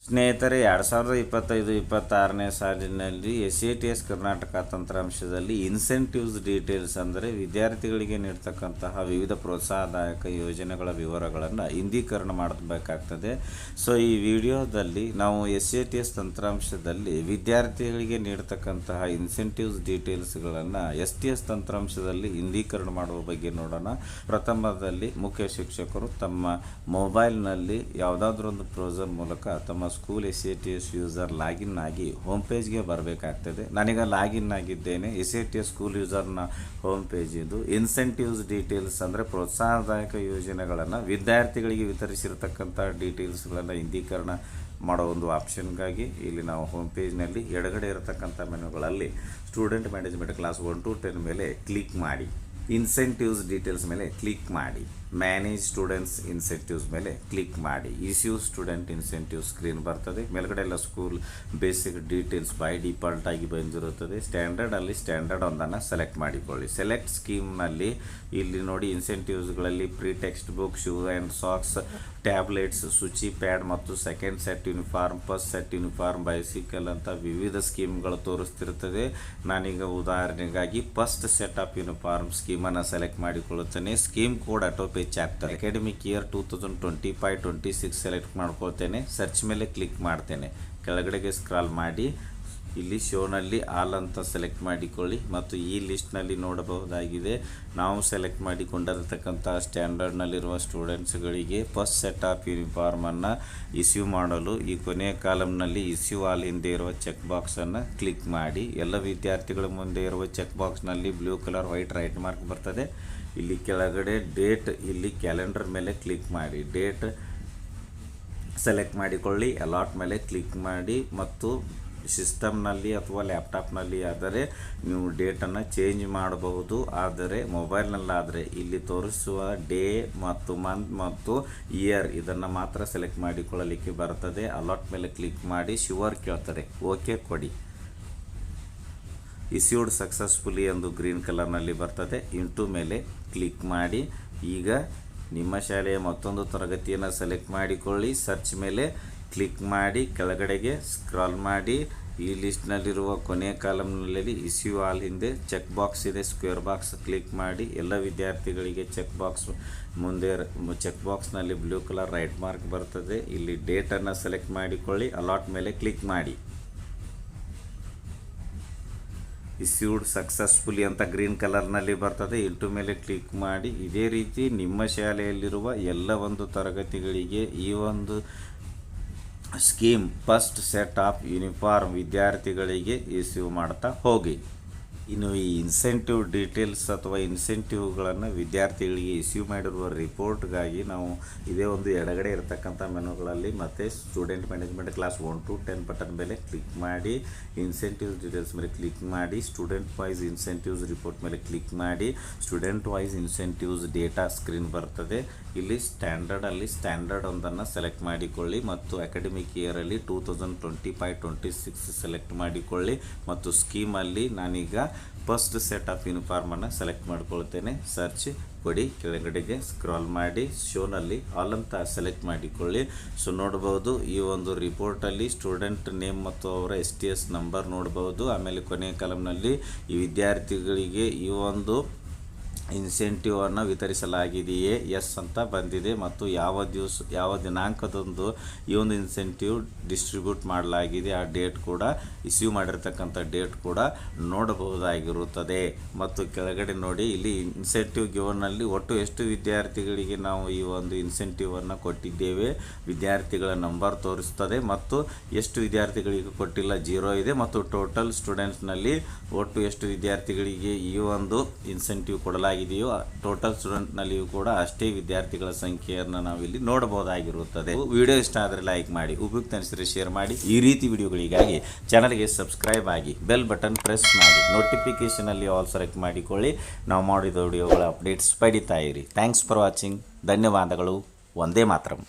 ಸ್ನೇಹಿತರೆ, 2025-26ನೇ ಸಾಲಿನಲ್ಲಿ SATS Karnataka ತಂತ್ರಾಂಶದಲ್ಲಿ incentives details ಅಂದರೆ ವಿದ್ಯಾರ್ಥಿಗಳಿಗೆ ನೀಡ್ತಕ್ಕಂತಹ ವಿವಿಧ ಪ್ರೋತ್ಸಾಹದಾಯಕ ಯೋಜನೆಗಳ ವಿವರಗಳನ್ನು ಹಿಂದೀಕರಣ ಮಾಡಬೇಕಾಗ್ತದೆ. ಸೊ ಈ ವಿಡಿಯೋದಲ್ಲಿ ನಾವು SATS ತಂತ್ರಾಂಶದಲ್ಲಿ ವಿದ್ಯಾರ್ಥಿಗಳಿಗೆ ನೀಡ್ತಕ್ಕಂತಹ ಇನ್ಸೆಂಟಿವ್ಸ್ ಡೀಟೇಲ್ಸ್ಗಳನ್ನು STS ತಂತ್ರಾಂಶದಲ್ಲಿ ಹಿಂದೀಕರಣ ಮಾಡುವ ಬಗ್ಗೆ ನೋಡೋಣ. ಪ್ರಥಮದಲ್ಲಿ ಮುಖ್ಯ ಶಿಕ್ಷಕರು ತಮ್ಮ ಮೊಬೈಲ್ನಲ್ಲಿ ಯಾವುದಾದ್ರೂ ಒಂದು ಬ್ರೌಸರ್ ಮೂಲಕ ತಮ್ಮ ಸ್ಕೂಲ್ SATS ಯೂಸರ್ ಲಾಗಿನ್ ಆಗಿ ಹೋಮ್ ಪೇಜ್ಗೆ ಬರಬೇಕಾಗ್ತದೆ. ನಾನೀಗ ಲಾಗಿನ್ ಆಗಿದ್ದೇನೆ. SATS ಸ್ಕೂಲ್ ಯೂಸರ್ನ ಹೋಮ್ ಪೇಜ್ ಇದು. ಇನ್ಸೆಂಟಿವ್ಸ್ ಡೀಟೇಲ್ಸ್ ಅಂದರೆ ಪ್ರೋತ್ಸಾಹದಾಯಕ ಯೋಜನೆಗಳನ್ನು ವಿದ್ಯಾರ್ಥಿಗಳಿಗೆ ವಿತರಿಸಿರತಕ್ಕಂಥ ಡೀಟೇಲ್ಸ್ಗಳನ್ನು ಹಿಂದೀಕರಣ ಮಾಡೋ ಒಂದು ಆಪ್ಷನ್ಗಾಗಿ ಇಲ್ಲಿ ನಾವು ಹೋಮ್ ಪೇಜ್ನಲ್ಲಿ ಎಡಗಡೆ ಇರತಕ್ಕಂಥ ಮೆನುಗಳಲ್ಲಿ ಸ್ಟೂಡೆಂಟ್ ಮ್ಯಾನೇಜ್ಮೆಂಟ್ ಕ್ಲಾಸ್ 1 to 10 ಮೇಲೆ ಕ್ಲಿಕ್ ಮಾಡಿ, ಇನ್ಸೆಂಟಿವ್ಸ್ ಡೀಟೇಲ್ಸ್ ಮೇಲೆ ಕ್ಲಿಕ್ ಮಾಡಿ, ಮ್ಯಾನೇಜ್ ಸ್ಟೂಡೆಂಟ್ಸ್ ಇನ್ಸೆಂಟಿವ್ಸ್ ಮೇಲೆ ಕ್ಲಿಕ್ ಮಾಡಿ. ಇಶ್ಯೂ ಸ್ಟೂಡೆಂಟ್ ಇನ್ಸೆಂಟಿವ್ ಸ್ಕ್ರೀನ್ ಬರ್ತದೆ. ಮೇಲ್ಗಡೆ ಎಲ್ಲ school basic details by default ಆಗಿ ಬಂದಿರುತ್ತದೆ. ಸ್ಟ್ಯಾಂಡರ್ಡಲ್ಲಿ ಸ್ಟ್ಯಾಂಡರ್ಡ್ ಒಂದನ್ನು ಸೆಲೆಕ್ಟ್ ಮಾಡಿಕೊಳ್ಳಿ. ಸೆಲೆಕ್ಟ್ ಸ್ಕೀಮ್ನಲ್ಲಿ ಇಲ್ಲಿ ನೋಡಿ, ಇನ್ಸೆಂಟಿವ್ಸ್ಗಳಲ್ಲಿ free text book, shoe and socks, tablets, Shuchi pad ಮತ್ತು second set uniform, first set uniform, bicycle ಅಂತ ವಿವಿಧ ಸ್ಕೀಮ್ಗಳು ತೋರಿಸ್ತಿರ್ತದೆ. ನಾನೀಗ ಉದಾಹರಣೆಗಾಗಿ ಫಸ್ಟ್ ಸೆಟ್ ಆಫ್ ಯೂನಿಫಾರ್ಮ್ ಸ್ಕೀಮನ್ನು ಸೆಲೆಕ್ಟ್ ಮಾಡಿಕೊಳ್ಳುತ್ತೇನೆ. ಸ್ಕೀಮ್ ಕೋಡ್ ಆಟೋ ಪೇಜ್ ಆಗ್ತದೆ. ಅಕಾಡೆಮಿಕ್ ಇಯರ್ 2025-26 ಸೆಲೆಕ್ಟ್ ಮಾಡ್ಕೊಳ್ತೇನೆ. ಸರ್ಚ್ ಮೇಲೆ ಕ್ಲಿಕ್ ಮಾಡ್ತೇನೆ. ಕೆಳಗಡೆಗೆ ಸ್ಕ್ರಾಲ್ ಮಾಡಿ ಇಲ್ಲಿ ಶೋನಲ್ಲಿ ಆಲ್ ಅಂತ ಸೆಲೆಕ್ಟ್ ಮಾಡಿಕೊಳ್ಳಿ ಮತ್ತು ಈ ಲಿಸ್ಟ್ನಲ್ಲಿ ನೋಡಬಹುದಾಗಿದೆ ನಾವು ಸೆಲೆಕ್ಟ್ ಮಾಡಿಕೊಂಡಿರತಕ್ಕಂಥ ಸ್ಟ್ಯಾಂಡರ್ಡ್ನಲ್ಲಿರುವ ಸ್ಟೂಡೆಂಟ್ಸ್ಗಳಿಗೆ ಫಸ್ಟ್ ಸೆಟ್ ಆಫ್ ಯೂನಿಫಾರ್ಮನ್ನು ಇಶ್ಯೂ ಮಾಡಲು ಈ ಕೊನೆಯ ಕಾಲಮ್ನಲ್ಲಿ ಇಶ್ಯೂ ಆಲ್ ಹಿಂದೆ ಇರುವ ಚೆಕ್ ಬಾಕ್ಸನ್ನು ಕ್ಲಿಕ್ ಮಾಡಿ. ಎಲ್ಲ ವಿದ್ಯಾರ್ಥಿಗಳ ಮುಂದೆ ಇರುವ ಚೆಕ್ ಬಾಕ್ಸ್ನಲ್ಲಿ blue colour white right mark ಬರ್ತದೆ. ಇಲ್ಲಿ ಕೆಳಗಡೆ ಡೇಟ್, ಇಲ್ಲಿ ಕ್ಯಾಲೆಂಡರ್ ಮೇಲೆ ಕ್ಲಿಕ್ ಮಾಡಿ, ಡೇಟ್ ಸೆಲೆಕ್ಟ್ ಮಾಡಿಕೊಳ್ಳಿ. ಅಲಾಟ್ ಮೇಲೆ ಕ್ಲಿಕ್ ಮಾಡಿ ಮತ್ತು ಸಿಸ್ಟಮ್ನಲ್ಲಿ ಅಥವಾ ಲ್ಯಾಪ್ಟಾಪ್ನಲ್ಲಿ ಆದರೆ ನೀವು ಡೇಟನ್ನು ಚೇಂಜ್ ಮಾಡಬಹುದು. ಆದರೆ ಮೊಬೈಲ್ನಲ್ಲಾದರೆ ಇಲ್ಲಿ ತೋರಿಸುವ ಡೇ ಮತ್ತು ಮಂತ್ ಮತ್ತು ಇಯರ್ ಇದನ್ನು ಮಾತ್ರ ಸೆಲೆಕ್ಟ್ ಮಾಡಿಕೊಳ್ಳಲಿಕ್ಕೆ ಬರ್ತದೆ. ಅಲಾಟ್ ಮೇಲೆ ಕ್ಲಿಕ್ ಮಾಡಿ, ಶ್ಯೂರ್ ಕೇಳ್ತಾರೆ, ಓಕೆ ಕೊಡಿ. ಇಶ್ಯೂಡ್ ಸಕ್ಸಸ್ಫುಲಿ ಎಂದು ಗ್ರೀನ್ ಕಲರ್ನಲ್ಲಿ ಬರ್ತದೆ. ಇಂಟು ಮೇಲೆ ಕ್ಲಿಕ್ ಮಾಡಿ. ಈಗ ನಿಮ್ಮ ಶಾಲೆಯ ಮತ್ತೊಂದು ತರಗತಿಯನ್ನು ಸೆಲೆಕ್ಟ್ ಮಾಡಿಕೊಳ್ಳಿ. ಸರ್ಚ್ ಮೇಲೆ ಕ್ಲಿಕ್ ಮಾಡಿ, ಕೆಳಗಡೆಗೆ ಸ್ಕ್ರಾಲ್ ಮಾಡಿ. ಈ ಲಿಸ್ಟ್ನಲ್ಲಿರುವ ಕೊನೆಯ ಕಾಲಮ್ನಲ್ಲಿ ಇಶ್ಯೂ ಆಲ್ ಹಿಂದೆ ಚೆಕ್ ಬಾಕ್ಸ್ ಇದೆ, ಸ್ಕ್ವೇರ್ ಬಾಕ್ಸ್ ಕ್ಲಿಕ್ ಮಾಡಿ. ಎಲ್ಲ ವಿದ್ಯಾರ್ಥಿಗಳಿಗೆ ಚೆಕ್ ಬಾಕ್ಸ್ ಮುಂದೆ ಚೆಕ್ ಬಾಕ್ಸ್ನಲ್ಲಿ ಬ್ಲೂ ಕಲರ್ ರೈಟ್ ಮಾರ್ಕ್ ಬರ್ತದೆ. ಇಲ್ಲಿ ಡೇಟನ್ನು ಸೆಲೆಕ್ಟ್ ಮಾಡಿಕೊಳ್ಳಿ. ಅಲಾಟ್ ಮೇಲೆ ಕ್ಲಿಕ್ ಮಾಡಿ. ಇಶ್ಯೂಡ್ ಸಕ್ಸಸ್ಫುಲಿ ಅಂತ ಗ್ರೀನ್ ಕಲರ್ನಲ್ಲಿ ಬರ್ತದೆ. ಇಂಟು ಮೇಲೆ ಕ್ಲಿಕ್ ಮಾಡಿ. ಇದೇ ರೀತಿ ನಿಮ್ಮ ಶಾಲೆಯಲ್ಲಿರುವ ಎಲ್ಲ ಒಂದು ತರಗತಿಗಳಿಗೆ ಈ ಒಂದು scheme first set of uniform ವಿದ್ಯಾರ್ಥಿಗಳಿಗೆ ಇಶ್ಯೂ ಮಾಡ್ತಾ ಹೋಗಿ. ಇನ್ನು ಈ ಇನ್ಸೆಂಟಿವ್ ಡೀಟೇಲ್ಸ್ ಅಥವಾ ಇನ್ಸೆಂಟಿವ್ಗಳನ್ನು ವಿದ್ಯಾರ್ಥಿಗಳಿಗೆ ಇಶ್ಯೂ ಮಾಡಿರುವ ರಿಪೋರ್ಟ್ಗಾಗಿ ನಾವು ಇದೇ ಒಂದು ಎಡಗಡೆ ಇರತಕ್ಕಂಥ ಮೆನುಗಳಲ್ಲಿ ಮತ್ತು student management class 1 to 10 button ಮೇಲೆ ಕ್ಲಿಕ್ ಮಾಡಿ, ಇನ್ಸೆಂಟಿವ್ಸ್ ಡೀಟೇಲ್ಸ್ ಮೇಲೆ ಕ್ಲಿಕ್ ಮಾಡಿ, ಸ್ಟೂಡೆಂಟ್ ವೈಸ್ ಇನ್ಸೆಂಟಿವ್ಸ್ ರಿಪೋರ್ಟ್ ಮೇಲೆ ಕ್ಲಿಕ್ ಮಾಡಿ. Student wise incentives data screen ಬರ್ತದೆ. ಇಲ್ಲಿ ಸ್ಟ್ಯಾಂಡರ್ಡಲ್ಲಿ ಸ್ಟ್ಯಾಂಡರ್ಡ್ ಒಂದನ್ನು ಸೆಲೆಕ್ಟ್ ಮಾಡಿಕೊಳ್ಳಿ ಮತ್ತು ಅಕಾಡೆಮಿಕ್ ಇಯರಲ್ಲಿ 2025-26 ಸೆಲೆಕ್ಟ್ ಮಾಡಿಕೊಳ್ಳಿ ಮತ್ತು ಸ್ಕೀಮಲ್ಲಿ ನಾನೀಗ ಫಸ್ಟ್ ಸೆಟ್ ಆಫ್ ಯೂನಿಫಾರ್ಮನ್ನು ಸೆಲೆಕ್ಟ್ ಮಾಡ್ಕೊಳ್ತೇನೆ. ಸರ್ಚ್ ಕೊಡಿ, ಕೆಳಗಡೆಗೆ ಸ್ಕ್ರಾಲ್ ಮಾಡಿ, ಶೋನಲ್ಲಿ ಆಲ್ ಅಂತ ಸೆಲೆಕ್ಟ್ ಮಾಡಿಕೊಳ್ಳಿ. ಸೊ ನೋಡ್ಬೋದು ಈ ಒಂದು ರಿಪೋರ್ಟಲ್ಲಿ ಸ್ಟೂಡೆಂಟ್ ನೇಮ್ ಮತ್ತು ಅವರ STS ನಂಬರ್ ನೋಡ್ಬೋದು. ಆಮೇಲೆ ಕೊನೆಯ ಕಾಲಮ್ನಲ್ಲಿ ಈ ವಿದ್ಯಾರ್ಥಿಗಳಿಗೆ ಈ ಒಂದು ಇನ್ಸೆಂಟಿವನ್ನು ವಿತರಿಸಲಾಗಿದೆಯೇ ಎಸ್ ಅಂತ ಬಂದಿದೆ ಮತ್ತು ಯಾವ ದಿನಾಂಕದಂದು ಈ ಒಂದು ಇನ್ಸೆಂಟಿವ್ ಡಿಸ್ಟ್ರಿಬ್ಯೂಟ್ ಮಾಡಲಾಗಿದೆ ಆ ಡೇಟ್ ಕೂಡ, ಇಶ್ಯೂ ಮಾಡಿರ್ತಕ್ಕಂಥ ಡೇಟ್ ಕೂಡ ನೋಡಬಹುದಾಗಿರುತ್ತದೆ. ಮತ್ತು ಕೆಳಗಡೆ ನೋಡಿ, ಇಲ್ಲಿ ಇನ್ಸೆಂಟಿವ್ ಗಿವನ್ನಲ್ಲಿ ಒಟ್ಟು ಎಷ್ಟು ವಿದ್ಯಾರ್ಥಿಗಳಿಗೆ ನಾವು ಈ ಒಂದು ಇನ್ಸೆಂಟಿವನ್ನು ಕೊಟ್ಟಿದ್ದೇವೆ ವಿದ್ಯಾರ್ಥಿಗಳ ನಂಬರ್ ತೋರಿಸ್ತದೆ ಮತ್ತು ಎಷ್ಟು ವಿದ್ಯಾರ್ಥಿಗಳಿಗೆ ಕೊಟ್ಟಿಲ್ಲ 0 ಇದೆ ಮತ್ತು ಟೋಟಲ್ ಸ್ಟೂಡೆಂಟ್ಸ್ನಲ್ಲಿ ಒಟ್ಟು ಎಷ್ಟು ವಿದ್ಯಾರ್ಥಿಗಳಿಗೆ ಈ ಒಂದು ಇನ್ಸೆಂಟಿವ್ ಕೊಡಲಾಗಿದೆ ಇದೆಯೋ ಟೋಟಲ್ ಸ್ಟೂಡೆಂಟ್ನಲ್ಲಿಯೂ ಕೂಡ ಅಷ್ಟೇ ವಿದ್ಯಾರ್ಥಿಗಳ ಸಂಖ್ಯೆಯನ್ನು ನಾವಿಲ್ಲಿ ನೋಡಬಹುದಾಗಿರುತ್ತದೆ. ವಿಡಿಯೋ ಇಷ್ಟ ಆದರೆ ಲೈಕ್ ಮಾಡಿ, ಉಪಯುಕ್ತ ಅನಿಸಿದರೆ ಶೇರ್ ಮಾಡಿ. ಈ ರೀತಿ ವಿಡಿಯೋಗಳಿಗಾಗಿ ಚಾನಲ್ಗೆ ಸಬ್ಸ್ಕ್ರೈಬ್ ಆಗಿ ಬೆಲ್ ಬಟನ್ ಪ್ರೆಸ್ ಮಾಡಿ, ನೋಟಿಫಿಕೇಷನಲ್ಲಿ ಆಲ್ ಸೆಲೆಕ್ಟ್ ಮಾಡಿಕೊಳ್ಳಿ. ನಾವು ಮಾಡಿದ ವಿಡಿಯೋಗಳ ಅಪ್ಡೇಟ್ಸ್ ಪಡಿತಾ ಇರಿ. Thanks for watching. ಧನ್ಯವಾದಗಳು. ವಂದೇ ಮಾತರಂ.